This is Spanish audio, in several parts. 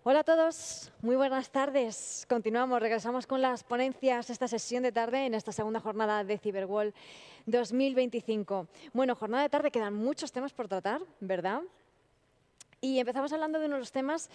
Hola a todos, muy buenas tardes. Continuamos, regresamos con las ponencias esta sesión de tarde en esta segunda jornada de Cyberworld 2025. Bueno, jornada de tarde, quedan muchos temas por tratar, ¿verdad? Y empezamos hablando de uno de los temas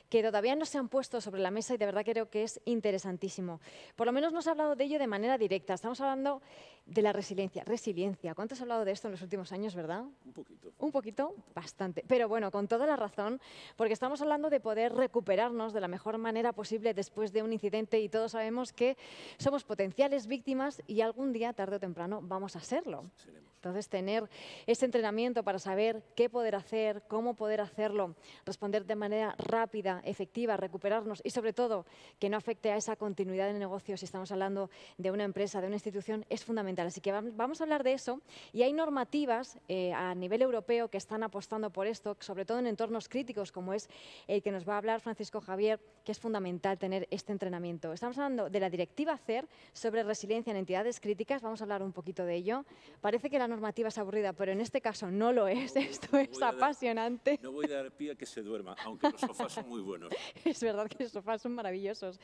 que todavía no se han puesto sobre la mesa y de verdad creo que es interesantísimo. Por lo menos no se ha hablado de ello de manera directa. Estamos hablando de la resiliencia. Resiliencia. ¿Cuánto se ha hablado de esto en los últimos años, verdad? Un poquito. Un poquito, bastante. Pero bueno, con toda la razón, porque estamos hablando de poder recuperarnos de la mejor manera posible después de un incidente y todos sabemos que somos potenciales víctimas y algún día, tarde o temprano, vamos a serlo. Entonces, tener ese entrenamiento para saber qué poder hacer, cómo poder hacerlo, responder de manera rápida, efectiva, recuperarnos y, sobre todo, que no afecte a esa continuidad de negocio si estamos hablando de una empresa, de una institución, es fundamental. Así que vamos a hablar de eso y hay normativas a nivel europeo que están apostando por esto, sobre todo en entornos críticos como es el que nos va a hablar Francisco Javier, que es fundamental tener este entrenamiento. Estamos hablando de la Directiva CER sobre resiliencia en entidades críticas, vamos a hablar un poquito de ello. Parece que la normativa es aburrida, pero en este caso no lo es, esto es apasionante. No voy a dar pie a que se duerma, aunque los sofás son muy buenos. Es verdad que los sofás son maravillosos.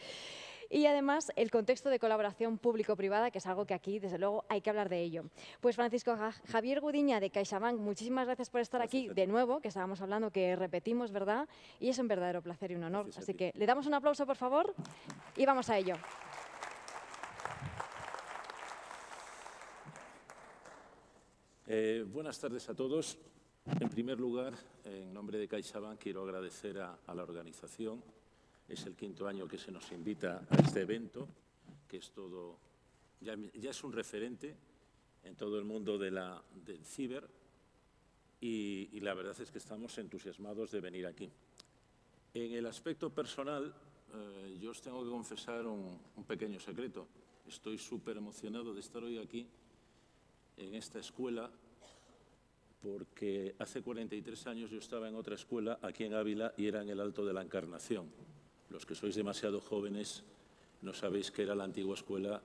Y además el contexto de colaboración público-privada, que es algo que aquí, desde luego, hay que hablar de ello. Pues Francisco Javier Gudiña de CaixaBank, muchísimas gracias por estar aquí de nuevo, que estábamos hablando que repetimos, ¿verdad? Y es un verdadero placer y un honor. Así que le damos un aplauso, por favor, y vamos a ello. Buenas tardes a todos. En primer lugar, en nombre de CaixaBank, quiero agradecer a la organización. Es el 5º año que se nos invita a este evento, que es todo, ya es un referente en todo el mundo del ciber y la verdad es que estamos entusiasmados de venir aquí. En el aspecto personal, yo os tengo que confesar un pequeño secreto. Estoy súper emocionado de estar hoy aquí en esta escuela porque hace 43 años yo estaba en otra escuela aquí en Ávila y era en el Alto de la Encarnación. Los que sois demasiado jóvenes no sabéis que era la antigua escuela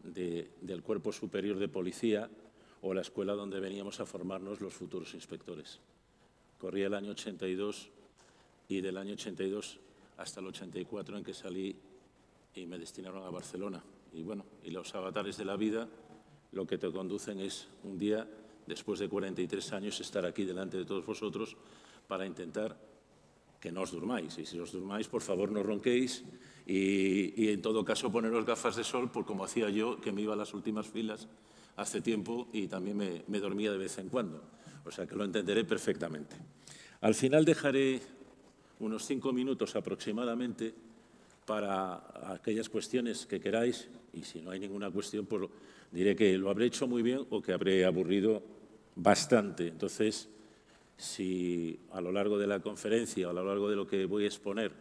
del Cuerpo Superior de Policía o la escuela donde veníamos a formarnos los futuros inspectores. Corría el año 82 y del año 82 hasta el 84 en que salí y me destinaron a Barcelona. Y bueno, y los avatares de la vida lo que te conducen es un día, después de 43 años, estar aquí delante de todos vosotros para intentar que no os durmáis. Y si os durmáis, por favor, no ronquéis y en todo caso, poneros gafas de sol, por como hacía yo, que me iba a las últimas filas hace tiempo y también me dormía de vez en cuando. O sea que lo entenderé perfectamente. Al final dejaré unos 5 minutos aproximadamente para aquellas cuestiones que queráis y si no hay ninguna cuestión, pues diré que lo habré hecho muy bien o que habré aburrido bastante. Entonces, si a lo largo de la conferencia o a lo largo de lo que voy a exponer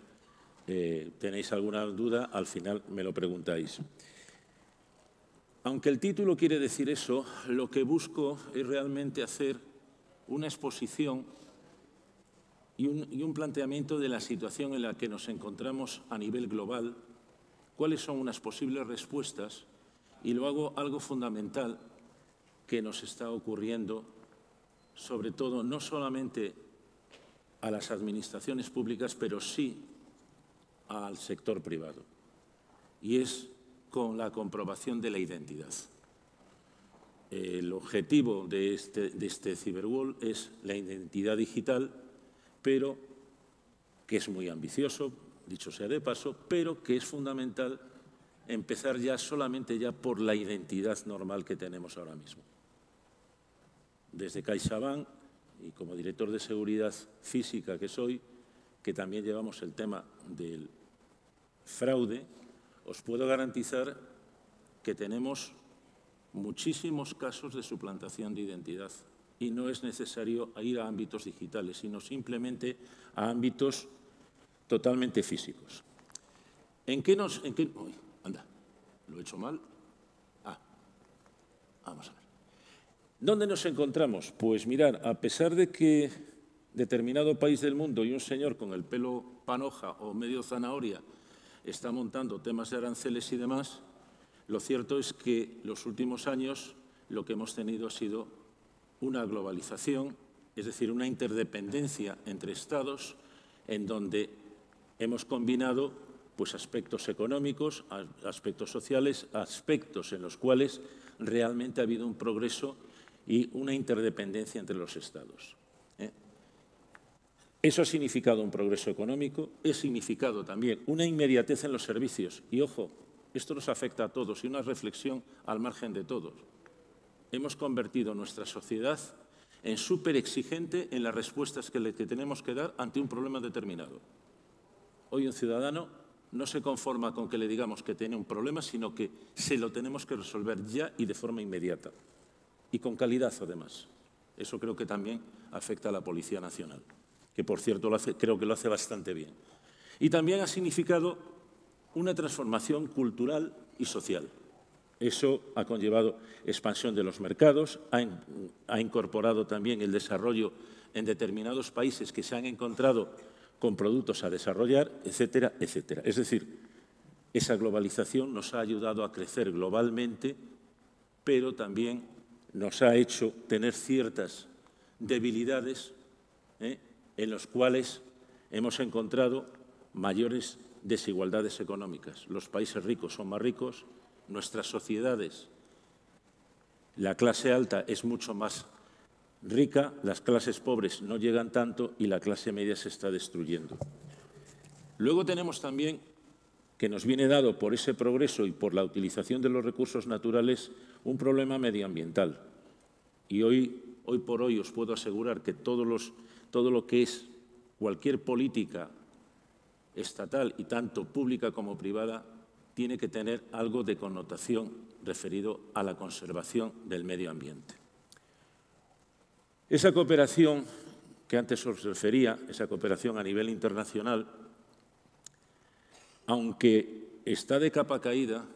tenéis alguna duda, al final me lo preguntáis. Aunque el título quiere decir eso, lo que busco es realmente hacer una exposición y un planteamiento de la situación en la que nos encontramos a nivel global, cuáles son unas posibles respuestas y luego algo fundamental que nos está ocurriendo, sobre todo no solamente a las administraciones públicas, pero sí al sector privado, y es con la comprobación de la identidad. El objetivo de este Cyberworld es la identidad digital, pero que es muy ambicioso, dicho sea de paso, pero que es fundamental empezar ya solamente ya por la identidad normal que tenemos ahora mismo. Desde CaixaBank y como director de seguridad física que soy, que también llevamos el tema del fraude, os puedo garantizar que tenemos muchísimos casos de suplantación de identidad y no es necesario ir a ámbitos digitales, sino simplemente a ámbitos totalmente físicos. Uy, anda, ¿lo he hecho mal? Vamos a ver. ¿Dónde nos encontramos? Pues mirar, a pesar de que determinado país del mundo y un señor con el pelo panoja o medio zanahoria está montando temas de aranceles y demás, lo cierto es que los últimos años lo que hemos tenido ha sido una globalización, es decir, una interdependencia entre Estados en donde hemos combinado pues, aspectos económicos, aspectos sociales, aspectos en los cuales realmente ha habido un progreso y una interdependencia entre los Estados. Eso ha significado un progreso económico, ha significado también una inmediatez en los servicios. Y, ojo, esto nos afecta a todos y una reflexión al margen de todos. Hemos convertido nuestra sociedad en súper exigente en las respuestas que tenemos que dar ante un problema determinado. Hoy un ciudadano no se conforma con que le digamos que tiene un problema, sino que se lo tenemos que resolver ya y de forma inmediata. Y con calidad, además. Eso creo que también afecta a la Policía Nacional, que, por cierto, creo que lo hace bastante bien. Y también ha significado una transformación cultural y social. Eso ha conllevado expansión de los mercados, ha incorporado también el desarrollo en determinados países que se han encontrado con productos a desarrollar, etcétera, etcétera. Es decir, esa globalización nos ha ayudado a crecer globalmente, pero también nos ha hecho tener ciertas debilidades en las cuales hemos encontrado mayores desigualdades económicas. Los países ricos son más ricos, nuestras sociedades, la clase alta es mucho más rica, las clases pobres no llegan tanto y la clase media se está destruyendo. Luego tenemos también, que nos viene dado por ese progreso y por la utilización de los recursos naturales, un problema medioambiental. Y hoy por hoy os puedo asegurar que todo lo que es cualquier política estatal y tanto pública como privada tiene que tener algo de connotación referido a la conservación del medio ambiente. Esa cooperación que antes os refería, esa cooperación a nivel internacional, aunque está de capa caída,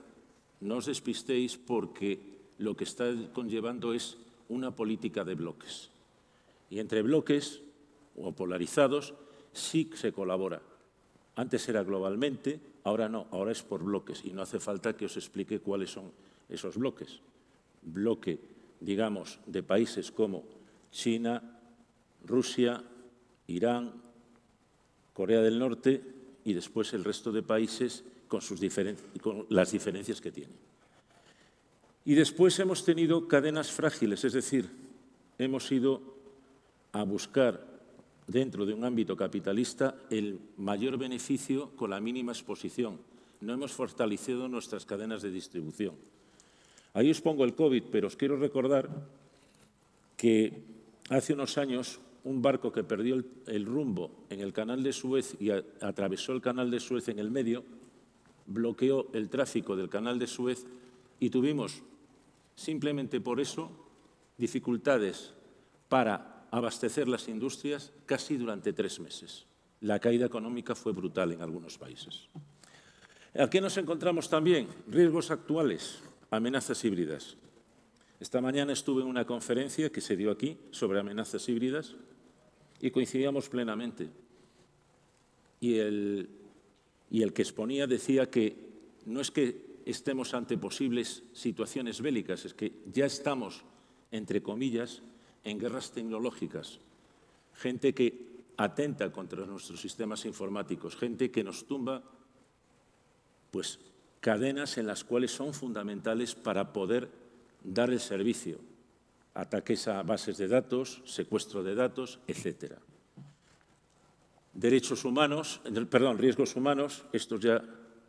no os despistéis porque lo que está conllevando es una política de bloques. Y entre bloques o polarizados sí se colabora. Antes era globalmente, ahora no, ahora es por bloques y no hace falta que os explique cuáles son esos bloques. Bloque, digamos, de países como China, Rusia, Irán, Corea del Norte y después el resto de países con las diferencias que tienen. Y después hemos tenido cadenas frágiles, es decir, hemos ido a buscar dentro de un ámbito capitalista el mayor beneficio con la mínima exposición. No hemos fortalecido nuestras cadenas de distribución. Ahí os pongo el COVID, pero os quiero recordar que hace unos años un barco que perdió el rumbo en el canal de Suez y atravesó el canal de Suez en el medio, bloqueó el tráfico del canal de Suez y tuvimos, simplemente por eso, dificultades para abastecer las industrias casi durante 3 meses. La caída económica fue brutal en algunos países. ¿A qué nos encontramos también? Riesgos actuales, amenazas híbridas. Esta mañana estuve en una conferencia que se dio aquí sobre amenazas híbridas y coincidíamos plenamente. Y el que exponía decía que no es que estemos ante posibles situaciones bélicas, es que ya estamos, entre comillas, en guerras tecnológicas, gente que atenta contra nuestros sistemas informáticos, gente que nos tumba pues, cadenas en las cuales son fundamentales para poder dar el servicio, ataques a bases de datos, secuestro de datos, etc. Riesgos humanos, estos ya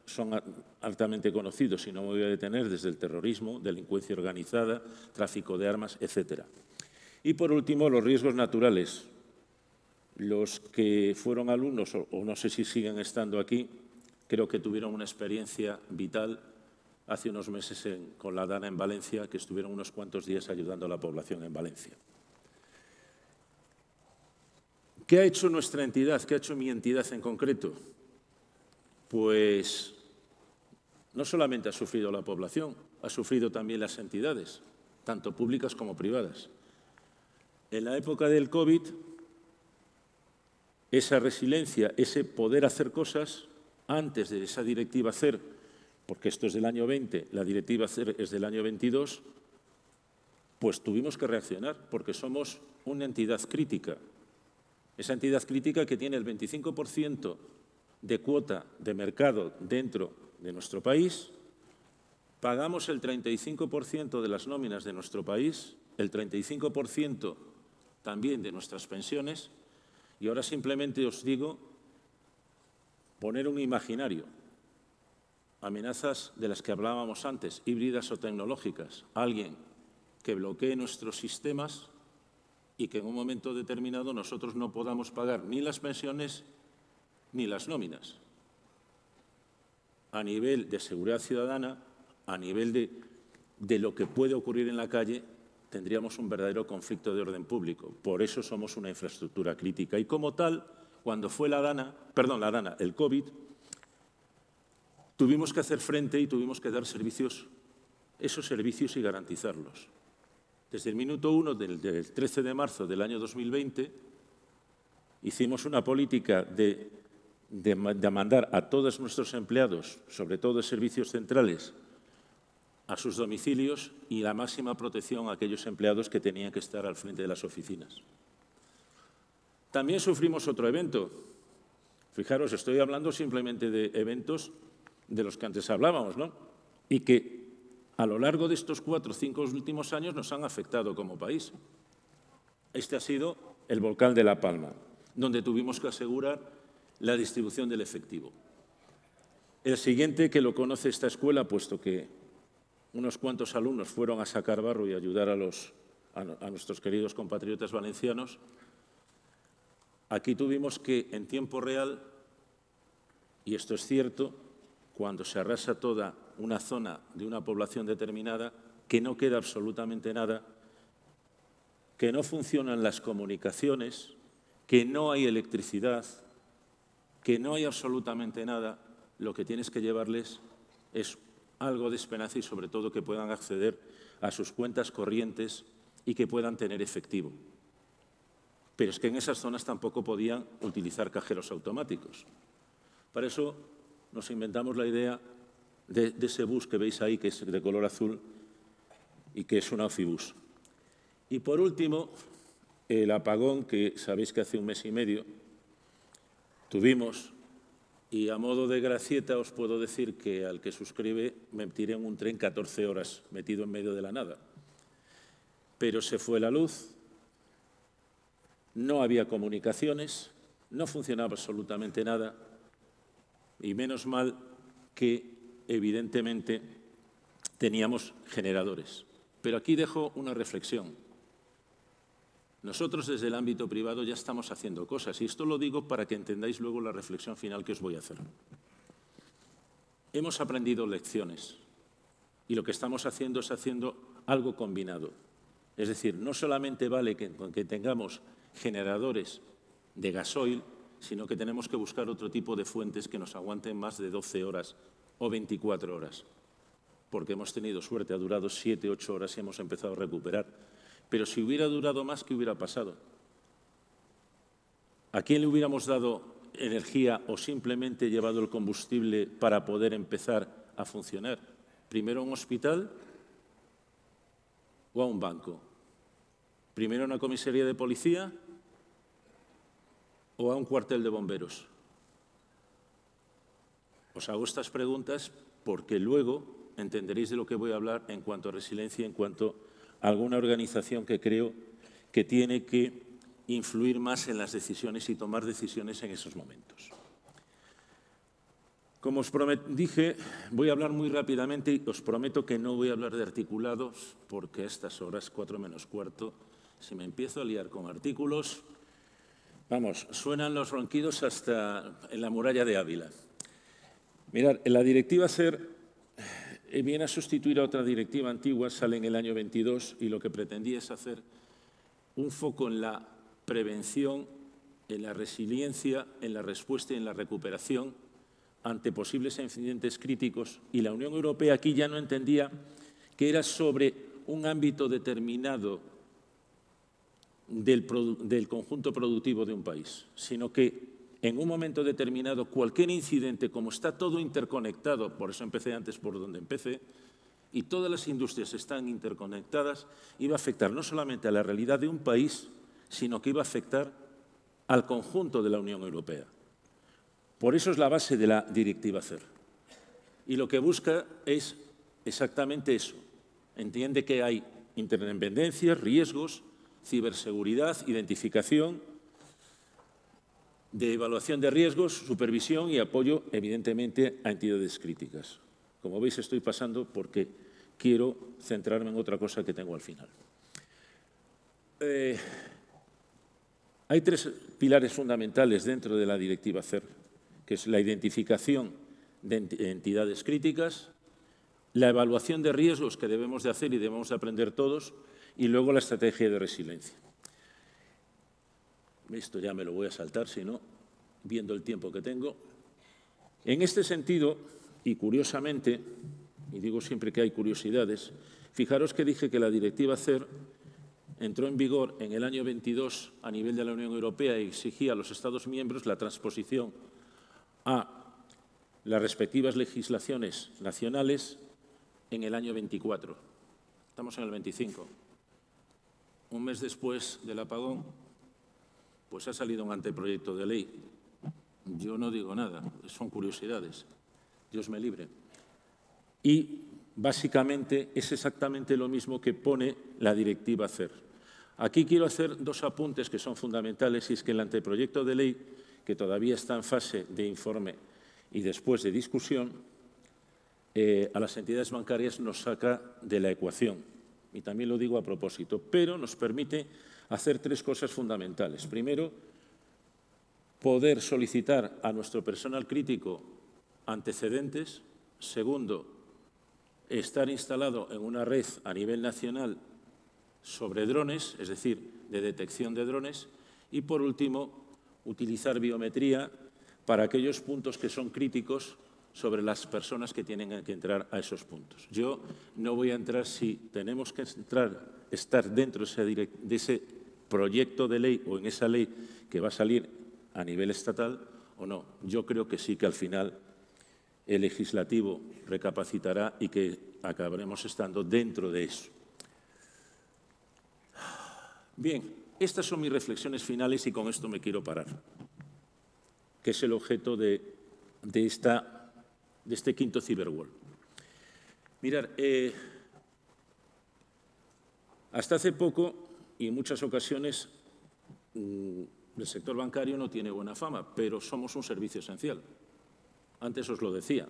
son altamente conocidos y no me voy a detener, desde el terrorismo, delincuencia organizada, tráfico de armas, etc. Y, por último, los riesgos naturales. Los que fueron alumnos, o no sé si siguen estando aquí, creo que tuvieron una experiencia vital hace unos meses con la DANA en Valencia, que estuvieron unos cuantos días ayudando a la población en Valencia. ¿Qué ha hecho nuestra entidad? ¿Qué ha hecho mi entidad en concreto? Pues no solamente ha sufrido la población, ha sufrido también las entidades, tanto públicas como privadas. En la época del COVID, esa resiliencia, ese poder hacer cosas, antes de esa directiva CER, porque esto es del año 20, la directiva CER es del año 22, pues tuvimos que reaccionar, porque somos una entidad crítica. Esa entidad crítica que tiene el 25% de cuota de mercado dentro de nuestro país, pagamos el 35% de las nóminas de nuestro país, el 35% también de nuestras pensiones, y ahora simplemente os digo, poner un imaginario, amenazas de las que hablábamos antes, híbridas o tecnológicas, alguien que bloquee nuestros sistemas y que en un momento determinado nosotros no podamos pagar ni las pensiones ni las nóminas. A nivel de seguridad ciudadana, a nivel de lo que puede ocurrir en la calle, tendríamos un verdadero conflicto de orden público. Por eso somos una infraestructura crítica. Y como tal, cuando fue el COVID, tuvimos que hacer frente y tuvimos que dar esos servicios y garantizarlos. Desde el minuto 1 del 13 de marzo del año 2020, hicimos una política de mandar a todos nuestros empleados, sobre todo de servicios centrales, a sus domicilios y la máxima protección a aquellos empleados que tenían que estar al frente de las oficinas. También sufrimos otro evento. Fijaros, estoy hablando simplemente de eventos de los que antes hablábamos, ¿no? Y que a lo largo de estos 4 o 5 últimos años nos han afectado como país. Este ha sido el volcán de La Palma, donde tuvimos que asegurar la distribución del efectivo. El siguiente que lo conoce esta escuela, puesto que unos cuantos alumnos fueron a sacar barro y ayudar a nuestros queridos compatriotas valencianos, aquí tuvimos que, en tiempo real, y esto es cierto, cuando se arrasa toda una zona de una población determinada, que no queda absolutamente nada, que no funcionan las comunicaciones, que no hay electricidad, que no hay absolutamente nada, lo que tienes que llevarles es algo de esperanza y, sobre todo, que puedan acceder a sus cuentas corrientes y que puedan tener efectivo. Pero es que en esas zonas tampoco podían utilizar cajeros automáticos. Para eso nos inventamos la idea de ese bus que veis ahí, que es de color azul y que es un Aufibus. Y, por último, el apagón que sabéis que hace un mes y medio tuvimos. Y a modo de gracieta os puedo decir que al que suscribe me tiré en un tren 14 horas metido en medio de la nada. Pero se fue la luz, no había comunicaciones, no funcionaba absolutamente nada y menos mal que evidentemente teníamos generadores. Pero aquí dejo una reflexión. Nosotros desde el ámbito privado ya estamos haciendo cosas y esto lo digo para que entendáis luego la reflexión final que os voy a hacer. Hemos aprendido lecciones y lo que estamos haciendo es haciendo algo combinado. Es decir, no solamente vale que tengamos generadores de gasoil, sino que tenemos que buscar otro tipo de fuentes que nos aguanten más de 12 horas o 24 horas. Porque hemos tenido suerte, ha durado 7, 8 horas y hemos empezado a recuperar. Pero si hubiera durado más, ¿qué hubiera pasado? ¿A quién le hubiéramos dado energía o simplemente llevado el combustible para poder empezar a funcionar? ¿Primero a un hospital o a un banco? ¿Primero a una comisaría de policía o a un cuartel de bomberos? Os hago estas preguntas porque luego entenderéis de lo que voy a hablar en cuanto a resiliencia, en cuanto a alguna organización que creo que tiene que influir más en las decisiones y tomar decisiones en esos momentos. Como os dije, voy a hablar muy rápidamente y os prometo que no voy a hablar de articulados porque a estas horas, 4 menos cuarto, si me empiezo a liar con artículos, vamos, suenan los ronquidos hasta en la muralla de Ávila. Mirad, la directiva SER viene a sustituir a otra directiva antigua, sale en el año 22 y lo que pretendía es hacer un foco en la prevención, en la resiliencia, en la respuesta y en la recuperación ante posibles incidentes críticos. Y la Unión Europea aquí ya no entendía que era sobre un ámbito determinado del conjunto productivo de un país, sino que en un momento determinado, cualquier incidente, como está todo interconectado, por eso empecé antes por donde empecé, y todas las industrias están interconectadas, iba a afectar no solamente a la realidad de un país, sino que iba a afectar al conjunto de la Unión Europea. Por eso es la base de la Directiva CER. Y lo que busca es exactamente eso. Entiende que hay interdependencias, riesgos, ciberseguridad, identificación, de evaluación de riesgos, supervisión y apoyo, evidentemente, a entidades críticas. Como veis, estoy pasando porque quiero centrarme en otra cosa que tengo al final. Hay tres pilares fundamentales dentro de la Directiva CER, que es la identificación de entidades críticas, la evaluación de riesgos que debemos de hacer y debemos de aprender todos, y luego la estrategia de resiliencia. Esto ya me lo voy a saltar, si no, viendo el tiempo que tengo. En este sentido, y curiosamente, y digo siempre que hay curiosidades, fijaros que dije que la Directiva CER entró en vigor en el año 22 a nivel de la Unión Europea y exigía a los Estados miembros la transposición a las respectivas legislaciones nacionales en el año 24. Estamos en el 25. Un mes después del apagón, pues ha salido un anteproyecto de ley. Yo no digo nada, son curiosidades. Dios me libre. Y básicamente es exactamente lo mismo que pone la Directiva CER. Aquí quiero hacer dos apuntes que son fundamentales, y es que el anteproyecto de ley, que todavía está en fase de informe y después de discusión, a las entidades bancarias nos saca de la ecuación. Y también lo digo a propósito, pero nos permite hacer tres cosas fundamentales. Primero, poder solicitar a nuestro personal crítico antecedentes. Segundo, estar instalado en una red a nivel nacional sobre drones, es decir, de detección de drones. Y, por último, utilizar biometría para aquellos puntos que son críticos sobre las personas que tienen que entrar a esos puntos. Yo no voy a entrar si tenemos que estar dentro de ese proyecto de ley o en esa ley que va a salir a nivel estatal o no. Yo creo que sí, que al final el legislativo recapacitará y que acabaremos estando dentro de eso. Bien, estas son mis reflexiones finales y con esto me quiero parar, que es el objeto de este quinto Cyberworld. Mirad, hasta hace poco y en muchas ocasiones el sector bancario no tiene buena fama, pero somos un servicio esencial. Antes os lo decía.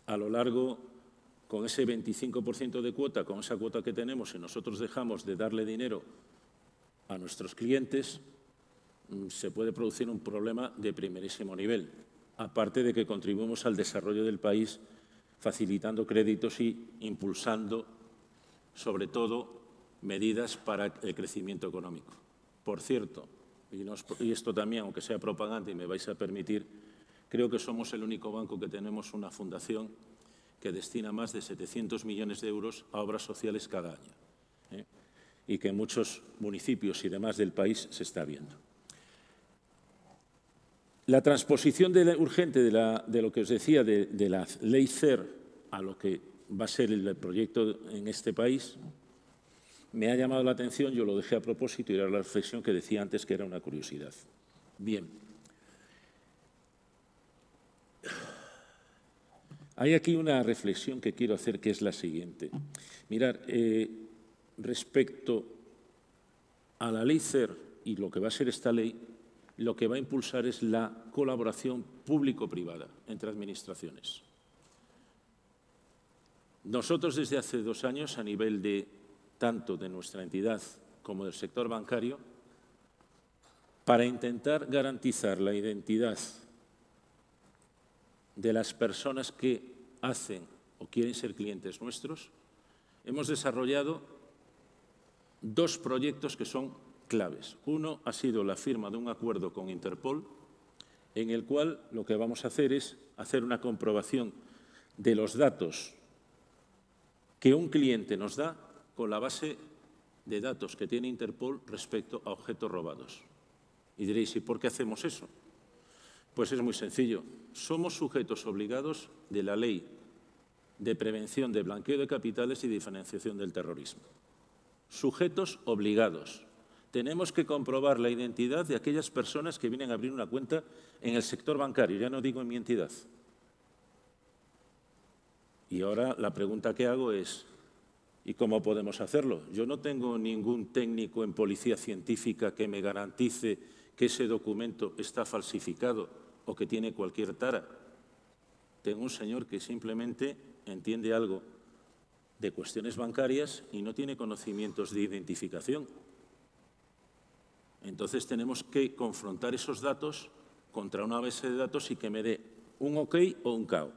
A lo largo, con ese 25% de cuota, con esa cuota que tenemos, si nosotros dejamos de darle dinero a nuestros clientes, se puede producir un problema de primerísimo nivel. Aparte de que contribuimos al desarrollo del país facilitando créditos y impulsando, sobre todo, medidas para el crecimiento económico. Por cierto, y esto también, aunque sea propaganda y me vais a permitir, creo que somos el único banco que tenemos una fundación que destina más de 700 millones de euros a obras sociales cada año, y que en muchos municipios y demás del país se está viendo. La transposición urgente de lo que os decía de la ley CER a lo que va a ser el proyecto en este país me ha llamado la atención. Yo lo dejé a propósito y era la reflexión que decía antes, que era una curiosidad. Bien. Hay aquí una reflexión que quiero hacer, que es la siguiente. Mirad, respecto a la ley CER y lo que va a ser esta ley, lo que va a impulsar es la colaboración público-privada entre administraciones. Nosotros desde hace 2 años, a nivel tanto de nuestra entidad como del sector bancario, para intentar garantizar la identidad de las personas que hacen o quieren ser clientes nuestros, hemos desarrollado 2 proyectos que son claves. Uno ha sido la firma de un acuerdo con Interpol, en el cual lo que vamos a hacer es hacer una comprobación de los datos que un cliente nos da con la base de datos que tiene Interpol respecto a objetos robados. Y diréis, ¿y por qué hacemos eso? Pues es muy sencillo. Somos sujetos obligados de la Ley de Prevención de Blanqueo de Capitales y de Financiación del Terrorismo. Sujetos obligados. tenemos que comprobar la identidad de aquellas personas que vienen a abrir una cuenta en el sector bancario, ya no digo en mi entidad. Y ahora la pregunta que hago es, ¿y cómo podemos hacerlo? Yo no tengo ningún técnico en policía científica que me garantice que ese documento está falsificado o que tiene cualquier tara. Tengo un señor que simplemente entiende algo de cuestiones bancarias y no tiene conocimientos de identificación. Entonces tenemos que confrontar esos datos contra una base de datos y que me dé un OK o un KO.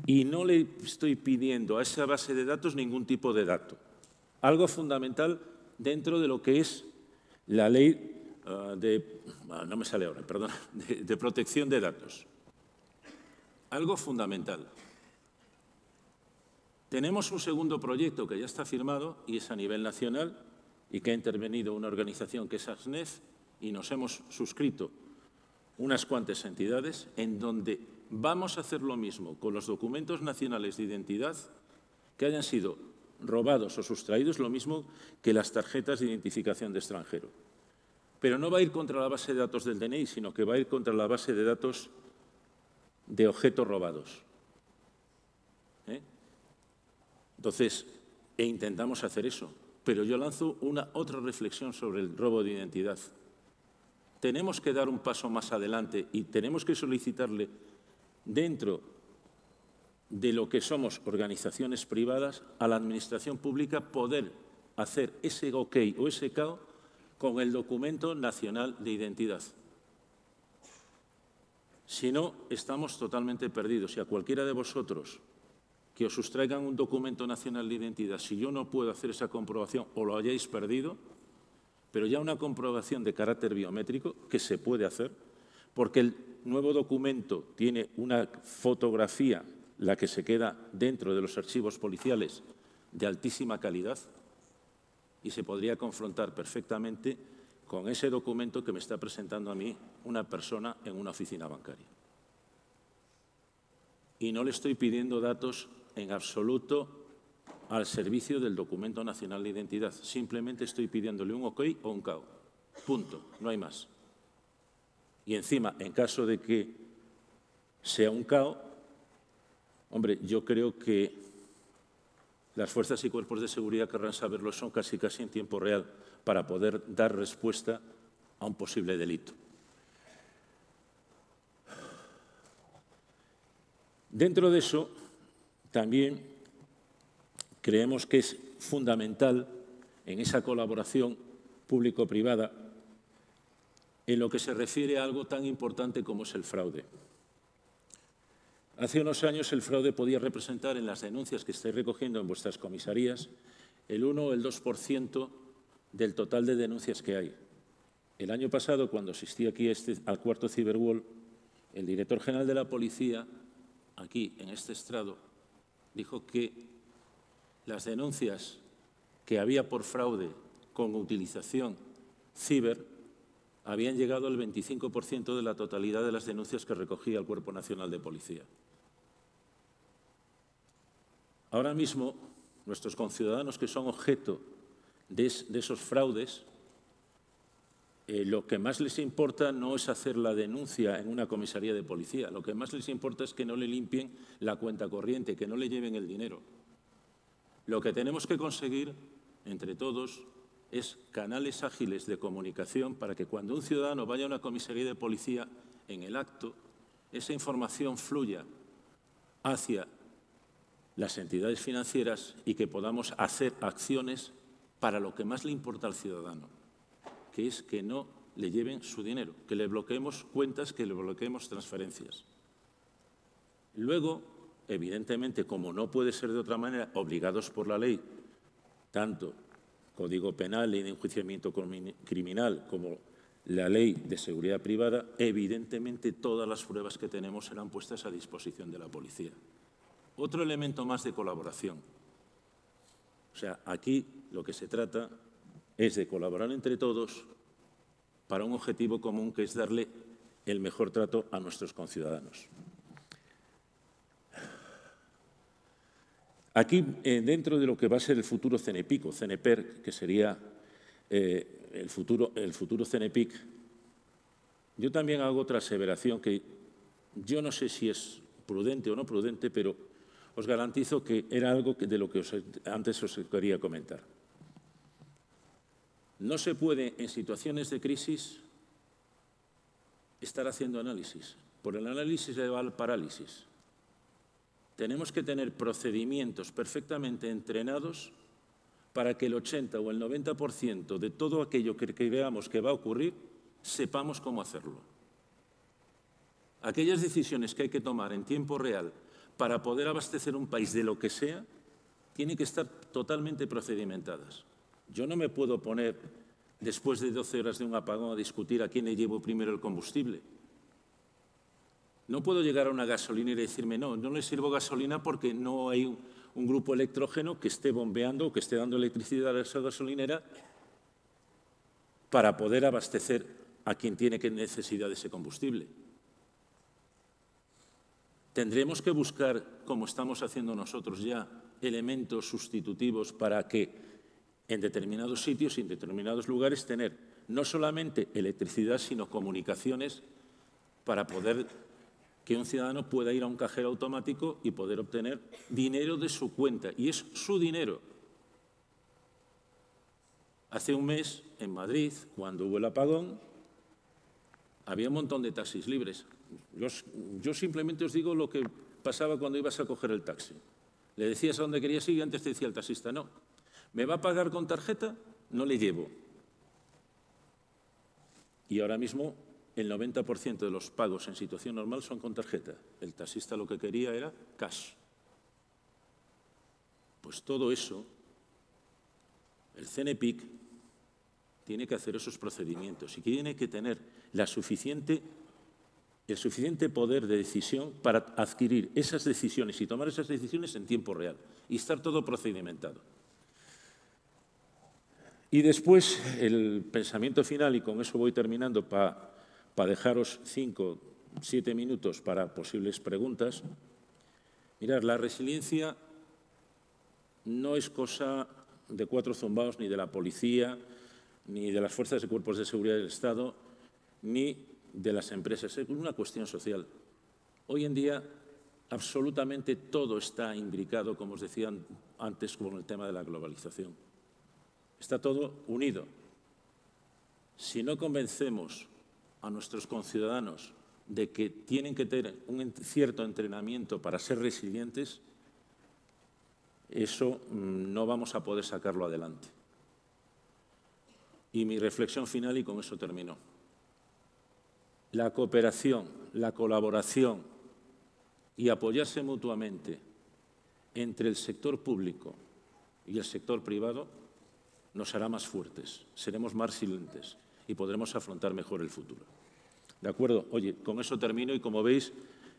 Y no le estoy pidiendo a esa base de datos ningún tipo de dato. Algo fundamental dentro de lo que es la ley de protección de datos. Algo fundamental. Tenemos un segundo proyecto que ya está firmado y es a nivel nacional y que ha intervenido una organización que es ASNEF y nos hemos suscrito unas cuantas entidades en donde vamos a hacer lo mismo con los documentos nacionales de identidad que hayan sido robados o sustraídos, lo mismo que las tarjetas de identificación de extranjero. Pero no va a ir contra la base de datos del DNI, sino que va a ir contra la base de datos de objetos robados. Entonces, intentamos hacer eso. Pero yo lanzo otra reflexión sobre el robo de identidad. Tenemos que dar un paso más adelante y tenemos que solicitarle dentro de lo que somos organizaciones privadas a la Administración Pública poder hacer ese OK o ese KO con el documento nacional de identidad. Si no, estamos totalmente perdidos. Si a cualquiera de vosotros que os sustraigan un documento nacional de identidad, si yo no puedo hacer esa comprobación o lo hayáis perdido, pero ya una comprobación de carácter biométrico que se puede hacer, porque el nuevo documento tiene una fotografía, la que se queda dentro de los archivos policiales, de altísima calidad, y se podría confrontar perfectamente con ese documento que me está presentando a mí una persona en una oficina bancaria. Y no le estoy pidiendo datos en absoluto al servicio del documento nacional de identidad. Simplemente estoy pidiéndole un OK o un KO. Punto. No hay más. Y encima, en caso de que sea un KO, hombre, yo creo que las fuerzas y cuerpos de seguridad querrán saberlo, son casi en tiempo real para poder dar respuesta a un posible delito. Dentro de eso, también creemos que es fundamental en esa colaboración público-privada en lo que se refiere a algo tan importante como es el fraude. Hace unos años el fraude podía representar en las denuncias que estáis recogiendo en vuestras comisarías el 1 o el 2% del total de denuncias que hay. El año pasado, cuando asistí aquí al cuarto Cyberwall, el director general de la policía, aquí en este estrado, dijo que las denuncias que había por fraude con utilización ciber habían llegado al 25% de la totalidad de las denuncias que recogía el Cuerpo Nacional de Policía. Ahora mismo, nuestros conciudadanos que son objeto de esos fraudes, lo que más les importa no es hacer la denuncia en una comisaría de policía. Lo que más les importa es que no le limpien la cuenta corriente, que no le lleven el dinero. Lo que tenemos que conseguir, entre todos, es canales ágiles de comunicación para que cuando un ciudadano vaya a una comisaría de policía, en el acto, esa información fluya hacia las entidades financieras y que podamos hacer acciones para lo que más le importa al ciudadano, que es que no le lleven su dinero, que le bloqueemos cuentas, que le bloqueemos transferencias. Luego, evidentemente, como no puede ser de otra manera, obligados por la ley, tanto Código Penal, Ley de Enjuiciamiento Criminal, como la Ley de Seguridad Privada, evidentemente todas las pruebas que tenemos serán puestas a disposición de la policía. Otro elemento más de colaboración. O sea, aquí lo que se trata es de colaborar entre todos para un objetivo común, que es darle el mejor trato a nuestros conciudadanos. Aquí, dentro de lo que va a ser el futuro CENEPIC o CENEPER, que sería el futuro CENEPIC, yo también hago otra aseveración que yo no sé si es prudente o no prudente, pero os garantizo que era algo de lo que antes os quería comentar. No se puede, en situaciones de crisis, estar haciendo análisis. Por el análisis se va al parálisis. Tenemos que tener procedimientos perfectamente entrenados para que el 80 o el 90% de todo aquello que veamos que va a ocurrir, sepamos cómo hacerlo. Aquellas decisiones que hay que tomar en tiempo real para poder abastecer un país de lo que sea, tienen que estar totalmente procedimentadas. Yo no me puedo poner, después de 12 horas de un apagón, a discutir a quién le llevo primero el combustible. No puedo llegar a una gasolinera y decirme, no le sirvo gasolina porque no hay un grupo electrógeno que esté bombeando o que esté dando electricidad a esa gasolinera para poder abastecer a quien tiene necesidad de ese combustible. Tendremos que buscar, como estamos haciendo nosotros ya, elementos sustitutivos para que en determinados sitios y en determinados lugares tener no solamente electricidad, sino comunicaciones para poder que un ciudadano pueda ir a un cajero automático y poder obtener dinero de su cuenta. Y es su dinero. Hace un mes, en Madrid, cuando hubo el apagón, había un montón de taxis libres. Yo simplemente os digo lo que pasaba cuando ibas a coger el taxi. Le decías a dónde querías ir y antes te decía el taxista, no. ¿Me va a pagar con tarjeta? No le llevo. Y ahora mismo el 90% de los pagos en situación normal son con tarjeta. El taxista lo que quería era cash. Pues todo eso, el CENEPIC tiene que hacer esos procedimientos y tiene que tener el suficiente poder de decisión para adquirir esas decisiones y tomar esas decisiones en tiempo real y estar todo procedimentado. Y después, el pensamiento final, y con eso voy terminando para dejaros 5 o 7 minutos para posibles preguntas. Mirad, la resiliencia no es cosa de 4 zumbaos ni de la policía, ni de las fuerzas y cuerpos de seguridad del Estado, ni de las empresas. Es una cuestión social. Hoy en día, absolutamente todo está imbricado, como os decía antes, con el tema de la globalización. Está todo unido. Si no convencemos a nuestros conciudadanos de que tienen que tener un cierto entrenamiento para ser resilientes, eso no vamos a poder sacarlo adelante. Y mi reflexión final, y con eso termino. La cooperación, la colaboración y apoyarse mutuamente entre el sector público y el sector privado nos hará más fuertes, seremos más resilientes y podremos afrontar mejor el futuro. ¿De acuerdo? Oye, con eso termino y, como veis,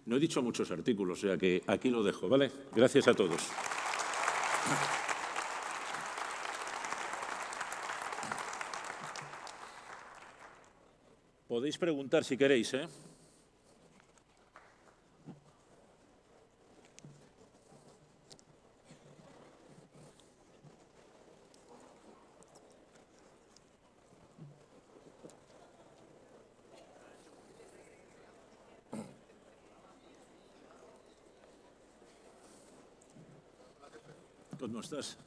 no he dicho muchos artículos, o sea que aquí lo dejo, ¿vale? Gracias a todos. Podéis preguntar si queréis, ¿eh? ¿Cómo estás?